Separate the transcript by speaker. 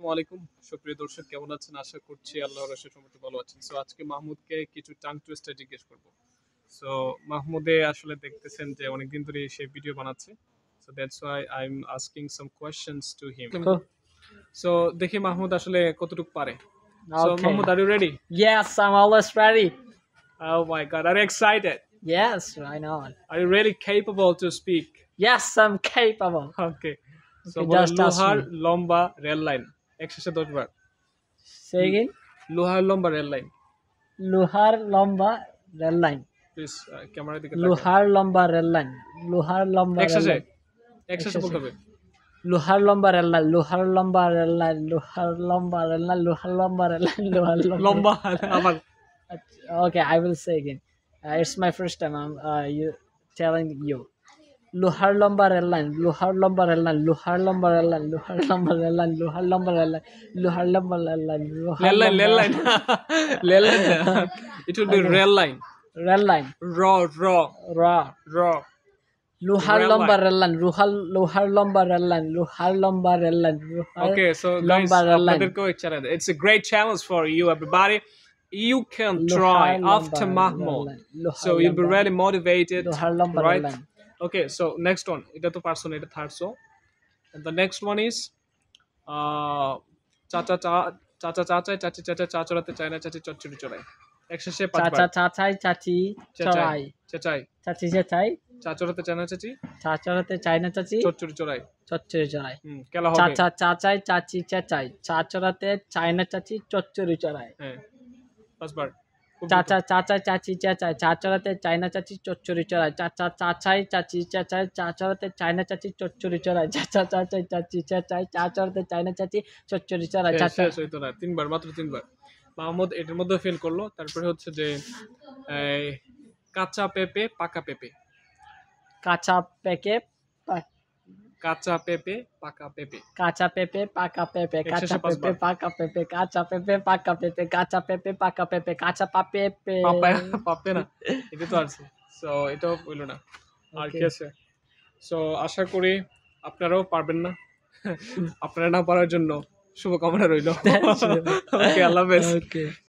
Speaker 1: আসসালামু আলাইকুম সুপ্রিয় দর্শক, কেমন আছেন? আশা করছি আল্লাহর অশেষ রহমতে ভালো আছেন। সো আজকে মাহমুদকে কিছু টাং টুইস্টার জিজ্ঞেস করব। সো মাহমুদে আসলে দেখতেছেন যে অনেকদিন ধরে সে ভিডিও বানাচ্ছে। So that's why I am asking some questions to him. So দেখি মাহমুদ আসলে কতটুকু পারে। So
Speaker 2: Okay.
Speaker 1: Mahmud, are you ready?
Speaker 2: Yes, I'm always ready.
Speaker 1: Oh my god, are you excited?
Speaker 2: Yes, why not?
Speaker 1: Are you really capable to speak?
Speaker 2: Yes, I'm capable.
Speaker 1: Okay. So
Speaker 2: Okay,
Speaker 1: বলো,
Speaker 2: just ask
Speaker 1: লোহার
Speaker 2: me.
Speaker 1: লম্বা rail line 110 বার।
Speaker 2: Say again.
Speaker 1: লোহার লম্বা rail line.
Speaker 2: Luhar Lomba Rail Line.
Speaker 1: Please ক্যামেরার দিকে তাকাও।
Speaker 2: Luhar Lomba Rail Line. Luhar Lomba Rail
Speaker 1: একসাথে
Speaker 2: Line.
Speaker 1: একসাথে বলতে হবে।
Speaker 2: Luhar Lomba Rail Line. Luhar Lomba Rail Line. Luhar Lomba Rail Line. Luhar Lomba Rail Line. Luhar Lomba.
Speaker 1: লম্বা আবার
Speaker 2: Okay, I will say again. It's my first time. I'm telling you. Luhar Lomba Rail Line. Luhar Lomba Rail Line. Luhar Lomba Rail Line. Luhar Lomba Rail Line. Luhar Lomba Rail Line. Luhar Lomba Rail Line.
Speaker 1: Rail line rail line rail line it will be rail line
Speaker 2: Rail Line.
Speaker 1: র র
Speaker 2: Raw.
Speaker 1: র
Speaker 2: Luhar
Speaker 1: Rail
Speaker 2: Lomba
Speaker 1: line.
Speaker 2: Rail Line. Luhar Lomba Rail Line. Luhar Lomba Rail Line. Luhar
Speaker 1: okay so guys,
Speaker 2: Lomba Rail Line.
Speaker 1: আপনাদেরকেও এক challenge. It's a great challenge for you everybody. You can
Speaker 2: Luhar
Speaker 1: try
Speaker 2: Lomba
Speaker 1: after
Speaker 2: Rail
Speaker 1: Mahmoud,
Speaker 2: Line. Luhar
Speaker 1: so you'll be
Speaker 2: Lomba.
Speaker 1: really motivated,
Speaker 2: Luhar Lomba Rail
Speaker 1: right?
Speaker 2: Line.
Speaker 1: Okay, so next one, এটা তো পারছো না, এটা third so, and the next one is চাচা চাচা চাচা চাচি চাচা চা চড়াতে চায় না, চাচি চচ্চড়ি চড়ায়। একসাথে পাঁচবার।
Speaker 2: Chacha chachai chachi
Speaker 1: চেঁচাই
Speaker 2: chorai.
Speaker 1: চেঁচাই।
Speaker 2: Chachi chachai.
Speaker 1: চা চড়াতে চায় না, চাচি
Speaker 2: Chachorate china chachi.
Speaker 1: চচ্চড়ি চড়ায়।
Speaker 2: Chochuri chorai.
Speaker 1: কেলা হবে।
Speaker 2: Chacha chachai chachi chachai. Chachorate china chachi chochuri chorai.
Speaker 1: হ্যাঁ, পাঁচবার।
Speaker 2: Chacha chachai chachi chachai. Chachorate china chachi chochuri chorai. Chacha chachai chachi chachai. Chachorate china chachi chochuri chorai. Chacha chachai chachi chachai. Chachorate china chachi chochuri chorai. Chacha.
Speaker 1: শেষ হইতো না, তিনবার, মাত্র তিনবার। মাহমুদ এটার মধ্যে ফেল করলো। তারপরে হচ্ছে যে এই, কাঁচা পেঁপে পাকা পেঁপে।
Speaker 2: Kacha peke.
Speaker 1: কাঁচা পেঁপে পাকা পেঁপে।
Speaker 2: Kacha pepe, paca pepe,
Speaker 1: Exercise
Speaker 2: kacha
Speaker 1: pass
Speaker 2: pepe,
Speaker 1: bar.
Speaker 2: paca pepe, kacha pepe, paca pepe, kacha pepe, paca pepe, kacha pepe.
Speaker 1: Papaya পাপে না, এটা তো আছে। সো এটাও হইলো না। আর কি
Speaker 2: Okay.
Speaker 1: আছে? সো আশা করি আপনারাও পারবেন না। আপনারা না পারার জন্য শুভকামনা রইল। ওকে, আল্লাহ হাফেজ।
Speaker 2: Okay.